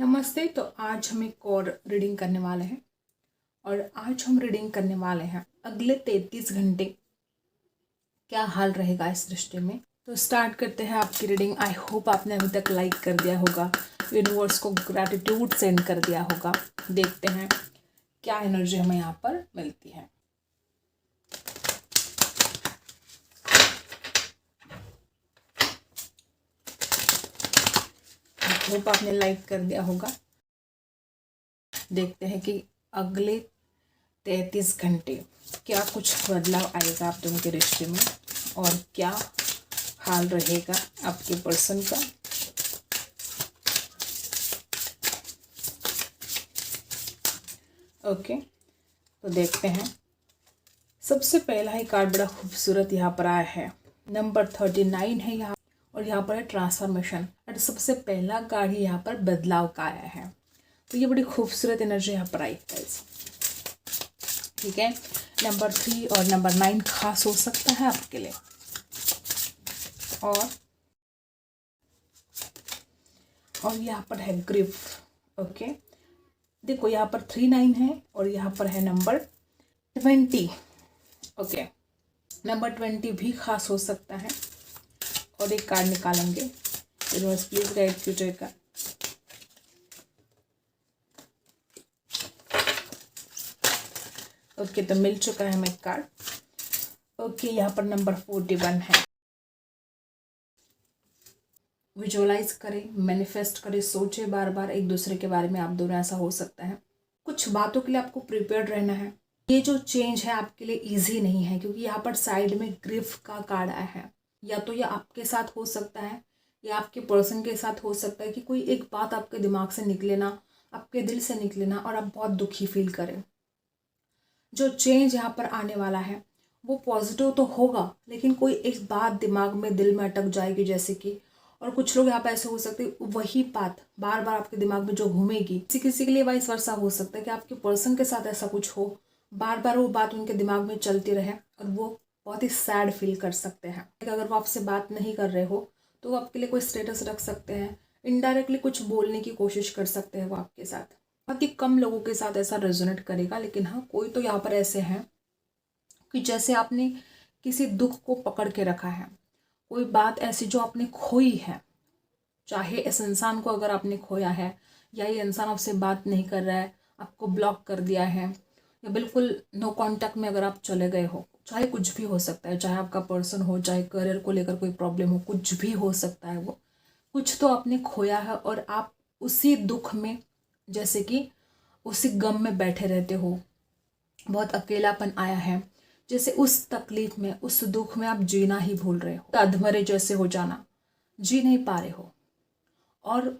नमस्ते। तो आज हम एक और रीडिंग करने वाले हैं और आज हम रीडिंग करने वाले हैं अगले 33 घंटे क्या हाल रहेगा इस दृष्टि में। तो स्टार्ट करते हैं आपकी रीडिंग। आई होप आपने अभी तक लाइक कर दिया होगा, यूनिवर्स को ग्रैटिट्यूड सेंड कर दिया होगा। देखते हैं क्या एनर्जी हमें यहाँ पर मिलती है। आई होप आपने लाइक कर दिया होगा। देखते हैं कि अगले 33 घंटे क्या कुछ बदलाव आएगा आप दोनों के रिश्ते में और क्या हाल रहेगा आपके पर्सन का। ओके, तो देखते हैं। सबसे पहला ही कार्ड बड़ा खूबसूरत यहाँ पर आया है, नंबर 39 है यहाँ, और यहाँ पर है ट्रांसफॉर्मेशन। और सबसे पहला कार्ड ही यहाँ पर बदलाव का आया है। तो ये बड़ी खूबसूरत एनर्जी यहाँ पर आई है। ठीक है, नंबर 3 और नंबर 9 खास हो सकता है आपके लिए। और यहाँ पर है ग्रिफ। ओके, देखो यहाँ पर 3 9 है और यहाँ पर है नंबर 20। ओके, नंबर 20 भी खास हो सकता है। और एक कार्ड निकालेंगे, प्लीज गाइड कीजिएगा। ओके, तो मिल चुका है हमें कार्ड। ओके, यहाँ पर नंबर 41 है। विजुअलाइज करें, मैनिफेस्ट करें, सोचे बार बार एक दूसरे के बारे में आप दोनों। ऐसा हो सकता है कुछ बातों के लिए आपको प्रिपेयर्ड रहना है। ये जो चेंज है आपके लिए इजी नहीं है, क्योंकि यहाँ पर साइड में ग्रिफ का कार्ड आया है। या तो ये आपके साथ हो सकता है या आपके पर्सन के साथ हो सकता है कि कोई एक बात आपके दिमाग से निकले ना, आपके दिल से निकले ना, और आप बहुत दुखी फील करें। जो चेंज यहाँ पर आने वाला है वो पॉजिटिव तो होगा, लेकिन कोई एक बात दिमाग में, दिल में अटक जाएगी, जैसे कि, और कुछ लोग यहाँ पर ऐसे हो सकते हैं वही बात बार बार आपके दिमाग में जो घूमेगी। किसी के लिए वाइस वर्सा हो सकता है कि आपके पर्सन के साथ ऐसा कुछ हो, बार बार वो बात उनके दिमाग में चलती रहे और वो बहुत ही सैड फील कर सकते हैं। अगर वो आपसे बात नहीं कर रहे हो तो वो आपके लिए कोई स्टेटस रख सकते हैं, इनडायरेक्टली कुछ बोलने की कोशिश कर सकते हैं वो आपके साथ। बहुत ही कम लोगों के साथ ऐसा रेजोनेट करेगा, लेकिन हाँ, कोई तो यहाँ पर ऐसे हैं कि जैसे आपने किसी दुख को पकड़ के रखा है, कोई बात ऐसी जो आपने खोई है। चाहे इस इंसान को अगर आपने खोया है, या ये इंसान आपसे बात नहीं कर रहा है, आपको ब्लॉक कर दिया है, या बिल्कुल नो कांटेक्ट में अगर आप चले गए हो, चाहे कुछ भी हो सकता है, चाहे आपका पर्सन हो, चाहे करियर को लेकर कोई प्रॉब्लम हो, कुछ भी हो सकता है। वो कुछ तो आपने खोया है और आप उसी दुख में, जैसे कि उसी गम में बैठे रहते हो। बहुत अकेलापन आया है, जैसे उस तकलीफ में, उस दुख में आप जीना ही भूल रहे हो, अधमरे जैसे हो जाना, जी नहीं पा रहे हो, और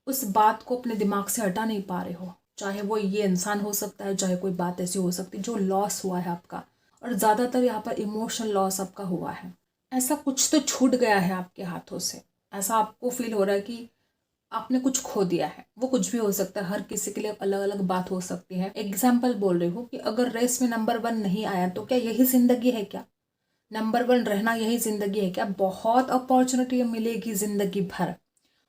उस बात को अपने दिमाग से हटा नहीं पा रहे हो। चाहे वो ये इंसान हो सकता है, चाहे कोई बात ऐसी हो सकती है जो लॉस हुआ है आपका, और ज़्यादातर यहाँ पर इमोशनल लॉस आपका हुआ है। ऐसा कुछ तो छूट गया है आपके हाथों से, ऐसा आपको फील हो रहा है कि आपने कुछ खो दिया है। वो कुछ भी हो सकता है, हर किसी के लिए अलग अलग बात हो सकती है। एग्जाम्पल बोल रही हूँ कि अगर रेस में नंबर 1 नहीं आया तो क्या यही जिंदगी है? क्या नंबर 1 रहना यही जिंदगी है क्या? बहुत अपॉर्चुनिटी मिलेगी जिंदगी भर,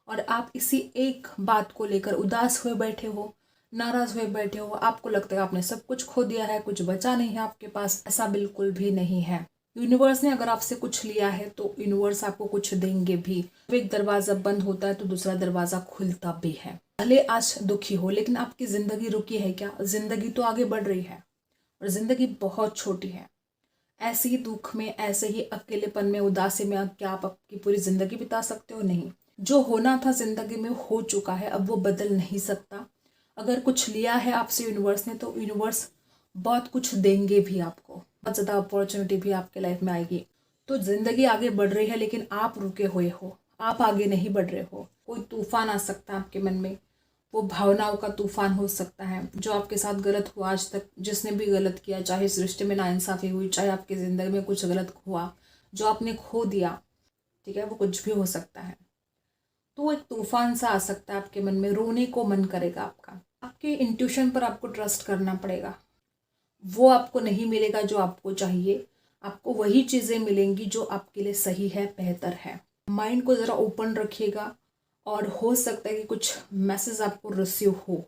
और आप इसी एक बात को लेकर उदास हुए बैठे हो, नाराज हुए बैठे हो। आपको लगता है आपने सब कुछ खो दिया है, कुछ बचा नहीं है आपके पास। ऐसा बिल्कुल भी नहीं है। यूनिवर्स ने अगर आपसे कुछ लिया है तो यूनिवर्स आपको कुछ देंगे भी। जब एक दरवाजा बंद होता है तो दूसरा दरवाजा खुलता भी है। भले आज दुखी हो, लेकिन आपकी जिंदगी रुकी है क्या? जिंदगी तो आगे बढ़ रही है, और जिंदगी बहुत छोटी है। ऐसे ही दुख में, ऐसे ही अकेलेपन में, उदासी में क्या आप आपकी पूरी जिंदगी बिता सकते हो? नहीं। जो होना था जिंदगी में हो चुका है, अब वो बदल नहीं सकता। अगर कुछ लिया है आपसे यूनिवर्स ने, तो यूनिवर्स बहुत कुछ देंगे भी आपको, बहुत ज़्यादा अपॉर्चुनिटी भी आपके लाइफ में आएगी। तो जिंदगी आगे बढ़ रही है, लेकिन आप रुके हुए हो, आप आगे नहीं बढ़ रहे हो। कोई तूफान आ सकता है आपके मन में, वो भावनाओं का तूफान हो सकता है। जो आपके साथ गलत हुआ आज तक, जिसने भी गलत किया, चाहे इस रिश्ते में नाइंसाफी हुई, चाहे आपकी ज़िंदगी में कुछ गलत हुआ, जो आपने खो दिया, ठीक है, वो कुछ भी हो सकता है। तो एक तूफान सा आ सकता है आपके मन में, रोने को मन करेगा आपका। आपके इंट्यूशन पर आपको ट्रस्ट करना पड़ेगा। वो आपको नहीं मिलेगा जो आपको चाहिए, आपको वही चीज़ें मिलेंगी जो आपके लिए सही है, बेहतर है। माइंड को ज़रा ओपन रखिएगा और हो सकता है कि कुछ मैसेज आपको रिसीव हो,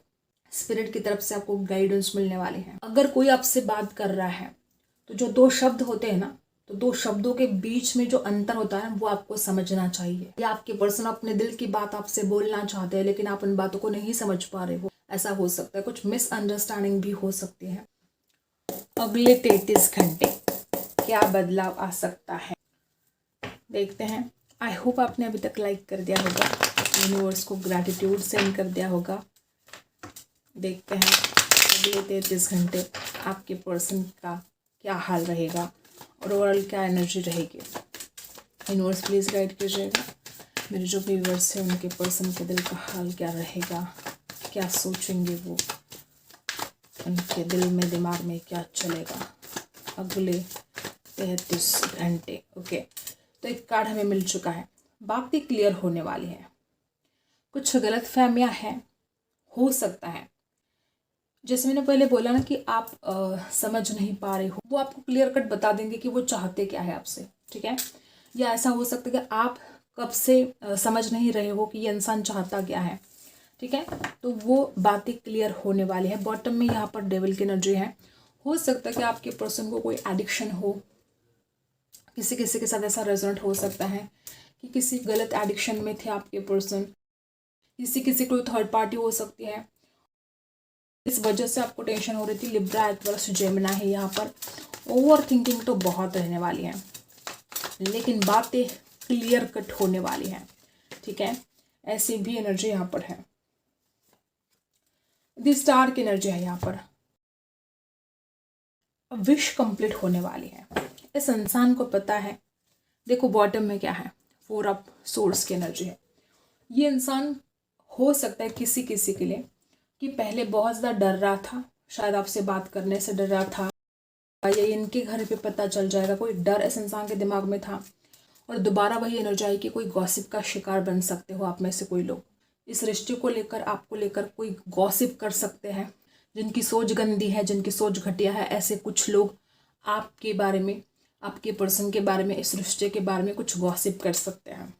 स्पिरिट की तरफ से आपको गाइडेंस मिलने वाले हैं। अगर कोई आपसे बात कर रहा है तो जो दो शब्द होते हैं ना, तो दो शब्दों के बीच में जो अंतर होता है वो आपको समझना चाहिए। या आपके पर्सन अपने दिल की बात आपसे बोलना चाहते हैं लेकिन आप उन बातों को नहीं समझ पा रहे हो, ऐसा हो सकता है। कुछ मिसअंडरस्टैंडिंग भी हो सकती है। अगले 33 घंटे क्या बदलाव आ सकता है, देखते हैं। आई होप आपने अभी तक लाइक कर दिया होगा, यूनिवर्स को ग्रैटिट्यूड सेंड कर दिया होगा। देखते हैं अगले 33 घंटे आपके पर्सन का क्या हाल रहेगा और ओवरऑल क्या एनर्जी रहेगी। यूनिवर्स प्लीज़ गाइड कीजिएगा। मेरे जो व्यूअर्स हैं उनके पर्सन के दिल का हाल क्या रहेगा, क्या सोचेंगे वो, उनके दिल में दिमाग में क्या चलेगा अगले 33 घंटे। ओके, तो एक कार्ड हमें मिल चुका है, बातें क्लियर होने वाली है। कुछ गलतफहमियां हैं, हो सकता है जैसे मैंने पहले बोला ना कि आप समझ नहीं पा रहे हो, वो आपको क्लियर कट बता देंगे कि वो चाहते क्या है आपसे, ठीक है। या ऐसा हो सकता है कि आप कब से समझ नहीं रहे हो कि ये इंसान चाहता क्या है, ठीक है। तो वो बातें क्लियर होने वाली है। बॉटम में यहाँ पर डेविल की एनर्जी है। हो सकता है कि आपके पर्सन को कोई एडिक्शन हो, किसी किसी के साथ ऐसा रेजोनेट हो सकता है कि किसी गलत एडिक्शन में थे आपके पर्सन, किसी किसी कोई थर्ड पार्टी हो सकती है, इस वजह से आपको टेंशन हो रही थी। लिब्रा एक्वेरियस जेमिनी है यहाँ पर। ओवर थिंकिंग तो बहुत रहने वाली है लेकिन बातें क्लियर कट होने वाली हैं, ठीक है। ऐसी भी एनर्जी यहाँ पर है। द स्टार की एनर्जी है यहाँ पर। विश कंप्लीट होने वाली है। इस इंसान को पता है, देखो बॉटम में क्या है, 4 ऑफ सोर्स की एनर्जी है। ये इंसान हो सकता है किसी किसी के लिए कि पहले बहुत ज़्यादा डर रहा था, शायद आपसे बात करने से डर रहा था, या इनके घर पे पता चल जाएगा, कोई डर इस इंसान के दिमाग में था। और दोबारा वही एनर्जी आई कि कोई गॉसिप का शिकार बन सकते हो आप में से कोई लोग। इस रिश्ते को लेकर, आपको लेकर कोई गॉसिप कर सकते हैं। जिनकी सोच गंदी है, जिनकी सोच घटिया है, ऐसे कुछ लोग आपके बारे में, आपके पर्सन के बारे में, इस रिश्ते के बारे में कुछ गॉसिप कर सकते हैं,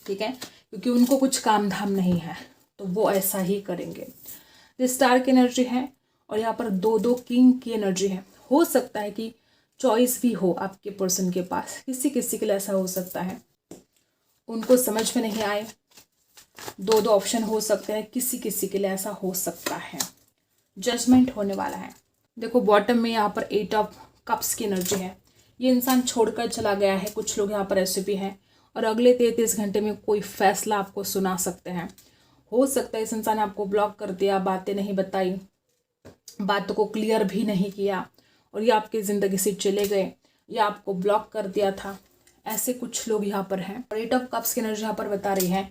ठीक है। क्योंकि उनको कुछ काम धाम नहीं है तो वो ऐसा ही करेंगे। स्टार की एनर्जी है और यहाँ पर 2 किंग की एनर्जी है। हो सकता है कि चॉइस भी हो आपके पर्सन के पास, किसी किसी के लिए ऐसा हो सकता है उनको समझ में नहीं आए। 2 ऑप्शन हो सकते हैं, किसी किसी के लिए ऐसा हो सकता है। जजमेंट होने वाला है। देखो बॉटम में यहाँ पर 8 ऑफ कप्स की एनर्जी है। ये इंसान छोड़कर चला गया है, कुछ लोग यहाँ पर ऐसे भी हैं, और अगले 33 घंटे में कोई फैसला आपको सुना सकते हैं। हो सकता है इस इंसान ने आपको ब्लॉक कर दिया, बातें नहीं बताई, बातों को क्लियर भी नहीं किया और ये आपकी ज़िंदगी से चले गए या आपको ब्लॉक कर दिया था। ऐसे कुछ लोग यहाँ पर हैं। और 8 ऑफ कप्स की एनर्जी यहाँ पर बता रही है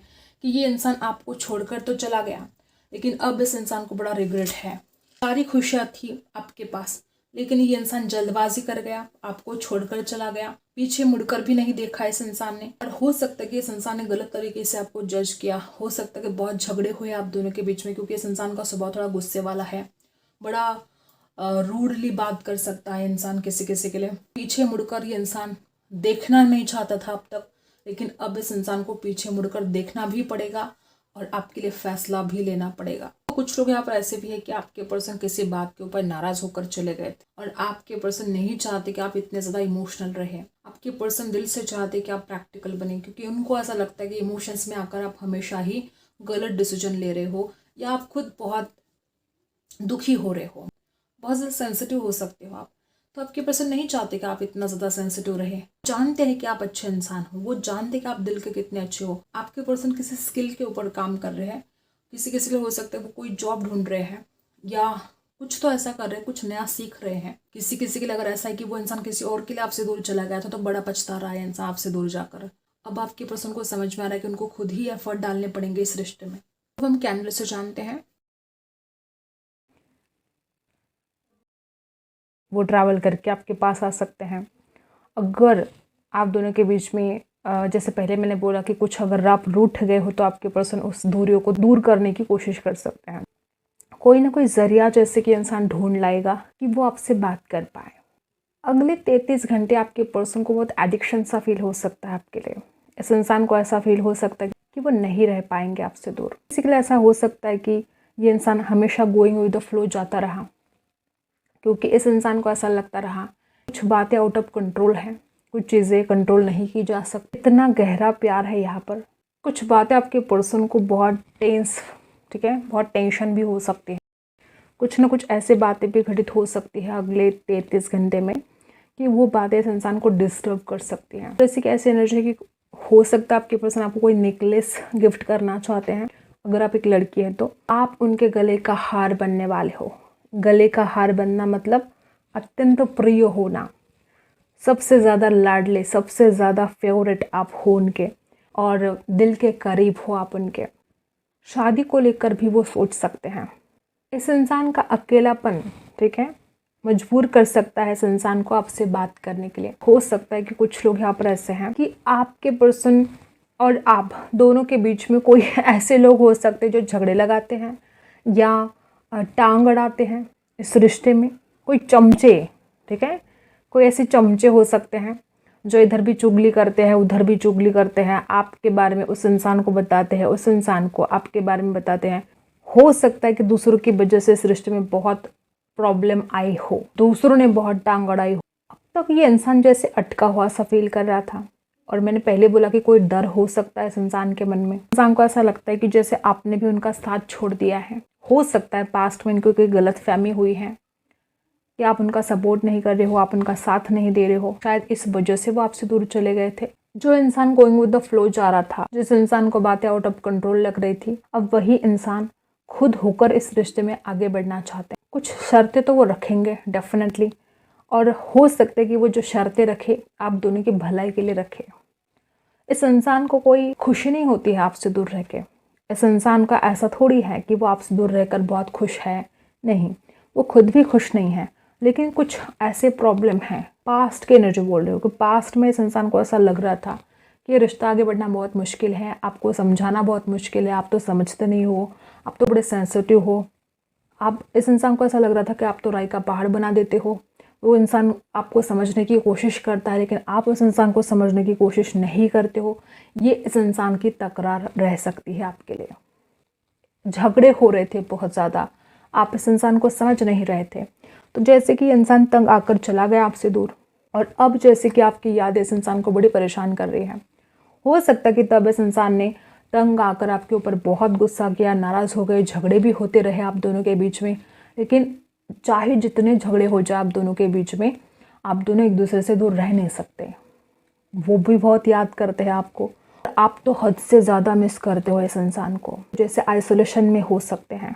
कि ये इंसान आपको छोड़कर तो चला गया लेकिन अब इस इंसान को बड़ा रिग्रेट है। सारी खुशियाँ थी आपके पास लेकिन ये इंसान जल्दबाजी कर गया, आपको छोड़कर चला गया, पीछे मुड़कर भी नहीं देखा इस इंसान ने। और हो सकता है कि इस इंसान ने गलत तरीके से आपको जज किया। हो सकता है कि बहुत झगड़े हुए आप दोनों के बीच में, क्योंकि इस इंसान का स्वभाव थोड़ा गुस्से वाला है, बड़ा रूडली बात कर सकता है इंसान किसी किसी के लिए। पीछे मुड़कर ये इंसान देखना नहीं चाहता था अब तक, लेकिन अब इस इंसान को पीछे मुड़कर देखना भी पड़ेगा और आपके लिए फैसला भी लेना पड़ेगा। कुछ लोग यहाँ पर ऐसे भी है कि आपके पर्सन किसी बात के ऊपर नाराज होकर चले गए थे और आपके पर्सन नहीं चाहते कि आप इतने ज़्यादा इमोशनल रहे। आपके पर्सन दिल से चाहते कि आप प्रैक्टिकल बने, क्योंकि उनको ऐसा लगता है कि इमोशंस में आकर आप हमेशा ही गलत डिसीजन ले रहे हो या आप खुद बहुत दुखी हो रहे हो, बहुत ज़्यादा सेंसिटिव हो सकते हो आप। तो आपके पर्सन नहीं चाहते कि आप इतना ज़्यादा सेंसिटिव रहे। जानते हैं कि आप अच्छे इंसान हो, वो जानते हैं कि आप दिल के कितने अच्छे हो। आपके पर्सन किसी स्किल के ऊपर काम कर रहे हैं, किसी किसी के हो सकता है वो कोई जॉब ढूंढ रहे हैं या कुछ तो ऐसा कर रहे हैं, कुछ नया सीख रहे हैं। किसी किसी के लिए अगर ऐसा है कि वो इंसान किसी और के लिए आपसे दूर चला गया था तो बड़ा पछता रहा है इंसान आपसे दूर जाकर। अब आपके पर्सन को समझ में आ रहा है कि उनको खुद ही एफर्ट डालने पड़ेंगे इस रिश्ते में। अब हम कैंडल से जानते हैं वो ट्रैवल करके आपके पास आ सकते हैं। अगर आप दोनों के बीच में जैसे पहले मैंने बोला कि कुछ अगर आप रूठ गए हो तो आपके पर्सन उस दूरियों को दूर करने की कोशिश कर सकते हैं। कोई ना कोई जरिया जैसे कि इंसान ढूंढ लाएगा कि वो आपसे बात कर पाए। अगले 33 घंटे आपके पर्सन को बहुत एडिक्शन सा फील हो सकता है आपके लिए। इस इंसान को ऐसा फील हो सकता है कि वो नहीं रह पाएंगे आपसे दूर। बेसिकली ऐसा हो सकता है कि ये इंसान हमेशा गोइंग विद द फ्लो जाता रहा, क्योंकि इस इंसान को ऐसा लगता रहा कुछ बातें आउट ऑफ कंट्रोल हैं, कुछ चीज़ें कंट्रोल नहीं की जा सकती। इतना गहरा प्यार है यहाँ पर। कुछ बातें आपके पर्सन को बहुत टेंस, ठीक है, बहुत टेंशन भी हो सकती है। कुछ ना कुछ ऐसे बातें भी घटित हो सकती है अगले 33 घंटे में कि वो बातें इस इंसान को डिस्टर्ब कर सकती हैं। जैसे कि ऐसी एनर्जी की हो सकता है आपके पर्सन आपको कोई नेकलेस गिफ्ट करना चाहते हैं। अगर आप एक लड़की हैं तो आप उनके गले का हार बनने वाले हो। गले का हार बनना मतलब अत्यंत प्रिय होना, सबसे ज़्यादा लाडले, सबसे ज़्यादा फेवरेट आप हो उनके, और दिल के करीब हो आप उनके। शादी को लेकर भी वो सोच सकते हैं। इस इंसान का अकेलापन, ठीक है, मजबूर कर सकता है इस इंसान को आपसे बात करने के लिए। हो सकता है कि कुछ लोग यहाँ पर ऐसे हैं कि आपके पर्सन और आप दोनों के बीच में कोई ऐसे लोग हो सकते हैं जो झगड़े लगाते हैं या टांग अड़ाते हैं इस रिश्ते में। कोई चमचे, ठीक है, कोई ऐसे चमचे हो सकते हैं जो इधर भी चुगली करते हैं, उधर भी चुगली करते हैं, आपके बारे में उस इंसान को बताते हैं, उस इंसान को आपके बारे में बताते हैं। हो सकता है कि दूसरों की वजह से इस रिश्ते में बहुत प्रॉब्लम आई हो, दूसरों ने बहुत टांग अड़ाई हो। अब तक ये इंसान जैसे अटका हुआ सा फील कर रहा था। और मैंने पहले बोला कि कोई डर हो सकता है इस इंसान के मन में। इंसान को ऐसा लगता है कि जैसे आपने भी उनका साथ छोड़ दिया है। हो सकता है पास्ट में इनको कोई गलतफहमी हुई है कि आप उनका सपोर्ट नहीं कर रहे हो, आप उनका साथ नहीं दे रहे हो। शायद इस वजह से वो आपसे दूर चले गए थे। जो इंसान गोइंग विद द फ्लो जा रहा था, जिस इंसान को बातें आउट ऑफ कंट्रोल लग रही थी, अब वही इंसान खुद होकर इस रिश्ते में आगे बढ़ना चाहते हैं। कुछ शर्तें तो वो रखेंगे डेफिनेटली, और हो सकता है कि वो जो शर्तें रखे आप दोनों की भलाई के लिए रखे। इस इंसान को कोई खुशी नहीं होती है आपसे दूर रह के। इस इंसान का ऐसा थोड़ी है कि वो आपसे दूर रहकर बहुत खुश है, नहीं, वो खुद भी खुश नहीं है। लेकिन कुछ ऐसे प्रॉब्लम हैं, पास्ट के एनर्जी बोल रहे हो कि पास्ट में इस इंसान को ऐसा लग रहा था कि रिश्ता आगे बढ़ना बहुत मुश्किल है, आपको समझाना बहुत मुश्किल है, आप तो समझते नहीं हो, आप तो बड़े सेंसिटिव हो। आप, इस इंसान को ऐसा लग रहा था कि आप तो राई का पहाड़ बना देते हो। वो इंसान आपको समझने की कोशिश करता है लेकिन आप उस इंसान को समझने की कोशिश नहीं करते हो। ये इस इंसान की तकरार रह सकती है आपके लिए। झगड़े हो रहे थे बहुत ज़्यादा, आप इस इंसान को समझ नहीं रहे थे। तो जैसे कि इंसान तंग आकर चला गया आपसे दूर, और अब जैसे कि आपकी याद इस इंसान को बड़ी परेशान कर रही है। हो सकता है कि तब इस इंसान ने तंग आकर आपके ऊपर बहुत गुस्सा किया, नाराज़ हो गए, झगड़े भी होते रहे आप दोनों के बीच में। लेकिन चाहे जितने झगड़े हो जाए आप दोनों के बीच में, आप दोनों एक दूसरे से दूर रह नहीं सकते। वो भी बहुत याद करते हैं आपको, आप तो हद से ज़्यादा मिस करते हो इस इंसान को। जैसे आइसोलेशन में हो सकते हैं,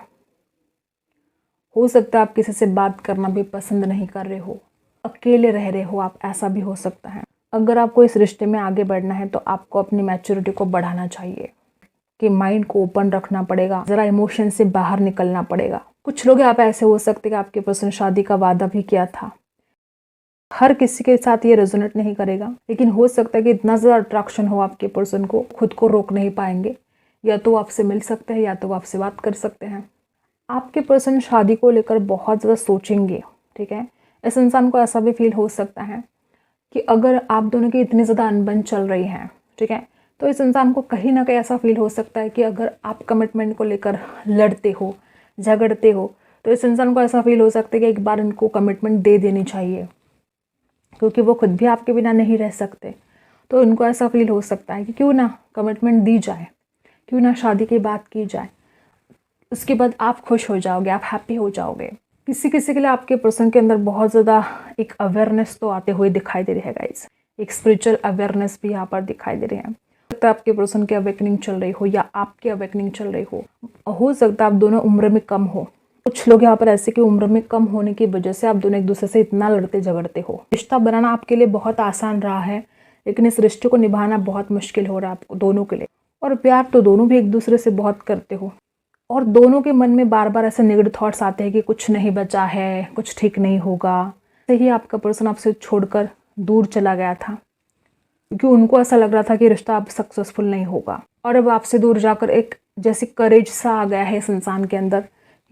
हो सकता है आप किसी से बात करना भी पसंद नहीं कर रहे हो, अकेले रह रहे हो आप, ऐसा भी हो सकता है। अगर आपको इस रिश्ते में आगे बढ़ना है तो आपको अपनी मैच्योरिटी को बढ़ाना चाहिए, कि माइंड को ओपन रखना पड़ेगा, ज़रा इमोशन से बाहर निकलना पड़ेगा। कुछ लोग आप ऐसे हो सकते हैं कि आपके पर्सन शादी का वादा भी किया था। हर किसी के साथ ये रेजोनेट नहीं करेगा, लेकिन हो सकता है कि इतना ज़्यादा अट्रैक्शन हो आपके पर्सन को, खुद को रोक नहीं पाएंगे। या तो आपसे मिल सकते हैं या तो आपसे बात कर सकते हैं। आपके पर्सन शादी को लेकर बहुत ज़्यादा सोचेंगे, ठीक है। इस इंसान को ऐसा भी फील हो सकता है कि अगर आप दोनों की इतनी ज़्यादा अनबन चल रही है, ठीक है, तो इस इंसान को कहीं ना कहीं ऐसा फील हो सकता है कि अगर आप कमिटमेंट को लेकर लड़ते हो, झगड़ते हो, तो इस इंसान को ऐसा फील हो सकता है कि एक बार इनको कमिटमेंट दे देनी चाहिए, क्योंकि वो खुद भी आपके बिना नहीं रह सकते। तो इनको ऐसा फील हो सकता है कि क्यों ना कमिटमेंट दी जाए, क्यों ना शादी की बात की जाए, उसके बाद आप खुश हो जाओगे, आप हैप्पी हो जाओगे। किसी किसी के लिए आपके पर्सन के अंदर बहुत ज़्यादा एक अवेयरनेस तो आते हुए दिखाई दे रही है गाइस, एक स्पिरिचुअल अवेयरनेस भी यहाँ पर दिखाई दे रही है। सकता है आपके पर्सन की अवेकनिंग चल रही हो या आपकी अवेकनिंग चल रही हो सकता है आप दोनों उम्र में कम हो। कुछ लोग यहाँ पर ऐसे कि उम्र में कम होने की वजह से आप दोनों एक दूसरे से इतना लड़ते झगड़ते हो। रिश्ता बनाना आपके लिए बहुत आसान रहा है, लेकिन इस रिश्ते को निभाना बहुत मुश्किल हो रहा है आपको दोनों के लिए। और प्यार तो दोनों भी एक दूसरे से बहुत करते हो, और दोनों के मन में बार बार ऐसे नेगेटिव थॉट्स आते हैं कि कुछ नहीं बचा है, कुछ ठीक नहीं होगा। ऐसे ही आपका पर्सन आपसे छोड़कर दूर चला गया था, क्योंकि उनको ऐसा लग रहा था कि रिश्ता अब सक्सेसफुल नहीं होगा। और अब आपसे दूर जाकर एक जैसे करेज सा आ गया है इस इंसान के अंदर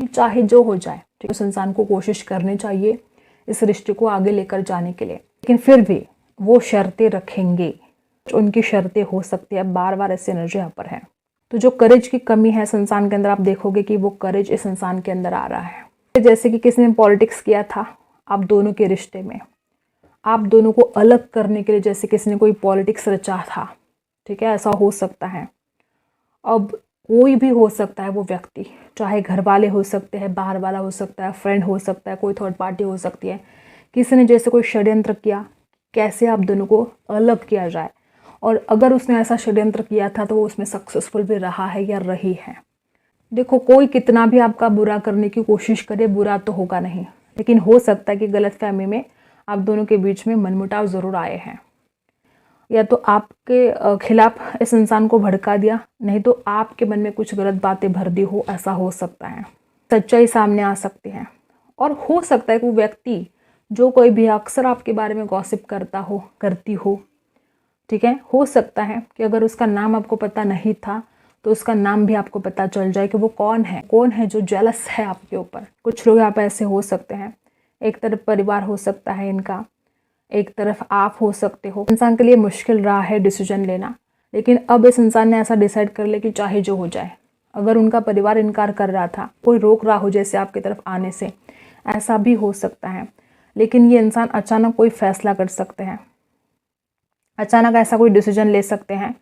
कि चाहे जो हो जाए, ठीक, उस इंसान को कोशिश करनी चाहिए इस रिश्ते को आगे लेकर जाने के लिए। लेकिन फिर भी वो शर्तें रखेंगे, उनकी शर्तें हो सकती है। बार बार ऐसी एनर्जी यहाँ पर है। तो जो करेज की कमी है इस इंसान के अंदर, आप देखोगे कि वो करेज इस इंसान के अंदर आ रहा है। जैसे कि किसी ने पॉलिटिक्स किया था आप दोनों के रिश्ते में, आप दोनों को अलग करने के लिए जैसे किसी ने कोई पॉलिटिक्स रचा था, ठीक है, ऐसा हो सकता है। अब कोई भी हो सकता है वो व्यक्ति, चाहे घर वाले हो सकते हैं, बाहर वाला हो सकता है, फ्रेंड हो सकता है, कोई थर्ड पार्टी हो सकती है। किसी ने जैसे कोई षड्यंत्र किया कैसे आप दोनों को अलग किया जाए, और अगर उसने ऐसा षड्यंत्र किया था तो वो उसमें सक्सेसफुल भी रहा है या रही है। देखो, कोई कितना भी आपका बुरा करने की कोशिश करे, बुरा तो होगा नहीं, लेकिन हो सकता है कि गलतफहमी में आप दोनों के बीच में मनमुटाव ज़रूर आए हैं, या तो आपके खिलाफ इस इंसान को भड़का दिया, नहीं तो आपके मन में कुछ गलत बातें भर दी हो, ऐसा हो सकता है। सच्चाई सामने आ सकती है, और हो सकता है कि वो व्यक्ति जो कोई भी अक्सर आपके बारे में गॉसिप करता हो, करती हो, ठीक है, हो सकता है कि अगर उसका नाम आपको पता नहीं था तो उसका नाम भी आपको पता चल जाए कि वो कौन है जो जेलस है आपके ऊपर। कुछ लोग यहाँ पे ऐसे हो सकते हैं, एक तरफ परिवार हो सकता है इनका, एक तरफ आप हो सकते हो। इंसान के लिए मुश्किल रहा है डिसीजन लेना, लेकिन अब इस इंसान ने ऐसा डिसाइड कर लिया कि चाहे जो हो जाए। अगर उनका परिवार इनकार कर रहा था, कोई रोक रहा हो जैसे आपकी तरफ आने से, ऐसा भी हो सकता है, लेकिन ये इंसान अचानक कोई फैसला कर सकते हैं, अचानक ऐसा कोई डिसीजन ले सकते हैं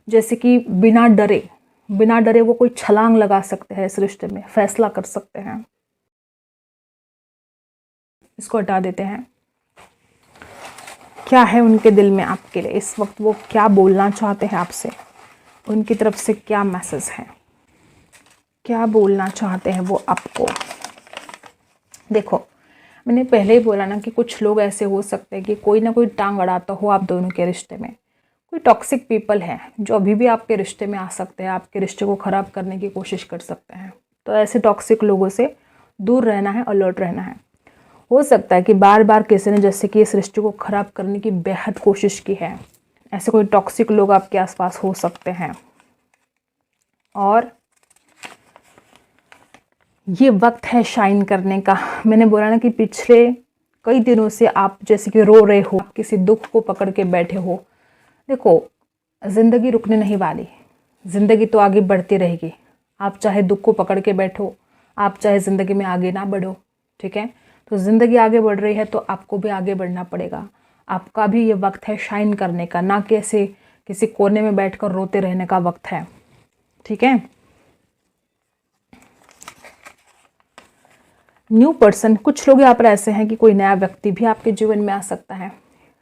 जैसे कि बिना डरे वो कोई छलांग लगा सकते हैं इस रिश्ते में, फैसला कर सकते हैं। इसको हटा देते हैं। क्या है उनके दिल में आपके लिए इस वक्त, वो क्या बोलना चाहते हैं आपसे, उनकी तरफ से क्या मैसेज है, क्या बोलना चाहते हैं वो आपको। देखो, मैंने पहले ही बोला ना कि कुछ लोग ऐसे हो सकते हैं कि कोई ना कोई टांग अड़ाता हो आप दोनों के रिश्ते में। कोई टॉक्सिक पीपल है जो अभी भी आपके रिश्ते में आ सकते हैं, आपके रिश्ते को ख़राब करने की कोशिश कर सकते हैं। तो ऐसे टॉक्सिक लोगों से दूर रहना है, अलर्ट रहना है। हो सकता है कि बार बार किसी ने जैसे कि इस रिश्ते को ख़राब करने की बेहद कोशिश की है। ऐसे कोई टॉक्सिक लोग आपके आसपास हो सकते हैं, और ये वक्त है शाइन करने का। मैंने बोला ना कि पिछले कई दिनों से आप जैसे कि रो रहे हो, किसी दुख को पकड़ के बैठे हो। देखो, ज़िंदगी रुकने नहीं वाली, ज़िंदगी तो आगे बढ़ती रहेगी। आप चाहे दुख को पकड़ के बैठो, आप चाहे ज़िंदगी में आगे ना बढ़ो, ठीक है। तो ज़िंदगी आगे बढ़ रही है तो आपको भी आगे बढ़ना पड़ेगा। आपका भी ये वक्त है शाइन करने का, ना कि ऐसे किसी कोने में बैठकर रोते रहने का वक्त है, ठीक है। न्यू पर्सन, कुछ लोग यहाँ पर ऐसे हैं कि कोई नया व्यक्ति भी आपके जीवन में आ सकता है,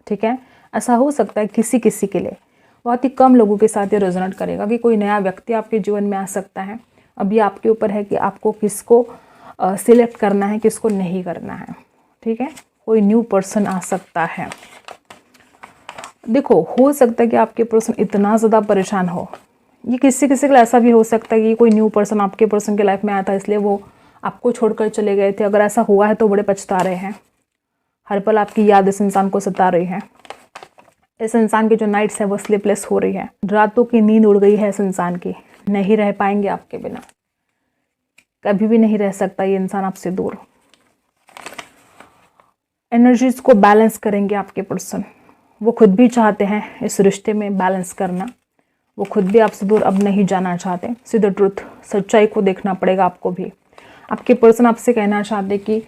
ठीक है। ऐसा हो सकता है किसी के लिए, बहुत ही कम लोगों के साथ ये रेजोनेट करेगा कि कोई नया व्यक्ति आपके जीवन में आ सकता है। अब ये आपके ऊपर है कि आपको किसको सिलेक्ट करना है, किसको नहीं करना है, ठीक है। कोई न्यू पर्सन आ सकता है। देखो, हो सकता है कि आपके पर्सन इतना ज़्यादा परेशान हो, ये किसी के लिए ऐसा भी हो सकता है कि कोई न्यू पर्सन आपके पर्सन के लाइफ में आया था इसलिए वो आपको छोड़कर चले गए थे। अगर ऐसा हुआ है तो बड़े पछता रहे हैं, हर पल आपकी याद इस इंसान को सता रही है। इस इंसान की जो नाइट्स है वो स्लीपलेस हो रही है, रातों की नींद उड़ गई है इस इंसान की। नहीं रह पाएंगे आपके बिना, कभी भी नहीं रह सकता ये इंसान आपसे दूर। एनर्जीज को बैलेंस करेंगे आपके पर्सन, वो खुद भी चाहते हैं इस रिश्ते में बैलेंस करना, वो खुद भी आपसे दूर अब नहीं जाना चाहते। सीधा ट्रुथ, सच्चाई को देखना पड़ेगा आपको भी। आपके पर्सन आपसे कहना चाहते कि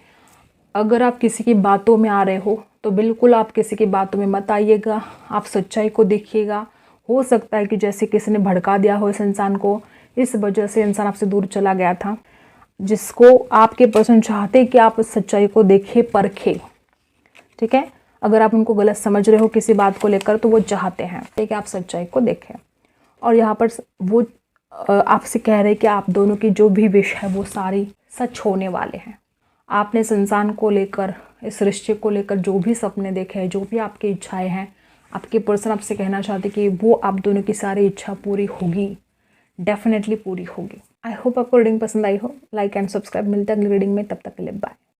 अगर आप किसी की बातों में आ रहे हो तो बिल्कुल आप किसी की बातों में मत आइएगा, आप सच्चाई को देखिएगा। हो सकता है कि जैसे किसी ने भड़का दिया हो इस इंसान को, इस वजह से इंसान आपसे दूर चला गया था, जिसको आपके पर्सन चाहते कि आप उस सच्चाई को देखें, परखें, ठीक है। अगर आप उनको गलत समझ रहे हो किसी बात को लेकर तो वो चाहते हैं कि आप सच्चाई को देखें। और यहाँ पर वो आपसे कह रहे हैं कि आप दोनों की जो भी विश है वो सारी सच होने वाले हैं। आपने इस इंसान को लेकर, इस रिश्ते को लेकर जो भी सपने देखे हैं, जो भी आपकी इच्छाएं हैं, आपके पर्सन आपसे कहना चाहते कि वो आप दोनों की सारी इच्छा पूरी होगी, डेफिनेटली पूरी होगी। आई होप आपको रीडिंग पसंद आई हो। Like and subscribe. मिलते हैं अगली रीडिंग में, तब तक के लिए बाय।